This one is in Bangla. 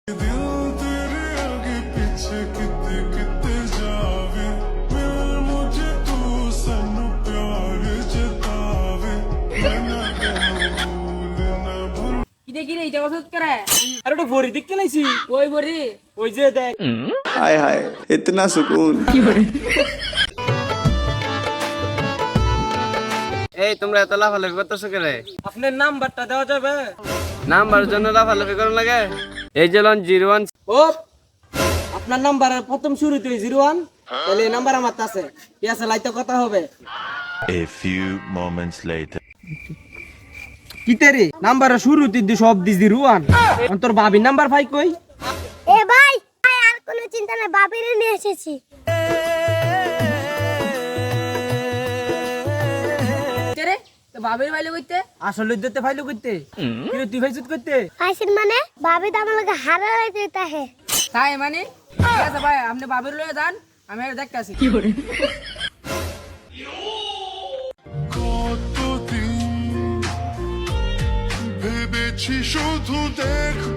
अरे बोरी देख के लाइसी ওই বরি ওই যে দেখ हाय हाय इतना सुकून। এই তোমরা এত লাফালাফি করতেছো কেন? আপনার নাম্বারটা দেওয়া যাবে? নাম্বারের জন্য লাফালাফি করুন লাগে? এই যে 01 ও আপনার নাম্বারের প্রথম শুরুতে 01 তাহলে এই নাম্বার আমার কাছে কি আছে লাইতে কথা হবে। A few moments later. কিতেরে নাম্বারের শুরুতে সব দি 01 অন্তর ভাবি নাম্বার ভাই কই? এ ভাই আর কোনো চিন্তা নাই, বাবিরে নিয়ে এসেছি। রে তো বাবির বাইলে কইতে আসলে দিতে ফাইলো কইতে কি তুই ফাইজুত কইতে আইসিন মানে বাবি তো আমার লগে হারা রাইতে তাহে। তাই মানে ঠিক আছে ভাই আপনি বাবির লয়ে যান, আমি আর দেখতাছি কি করে। কতদিন ভেবেছি শুধু দেখব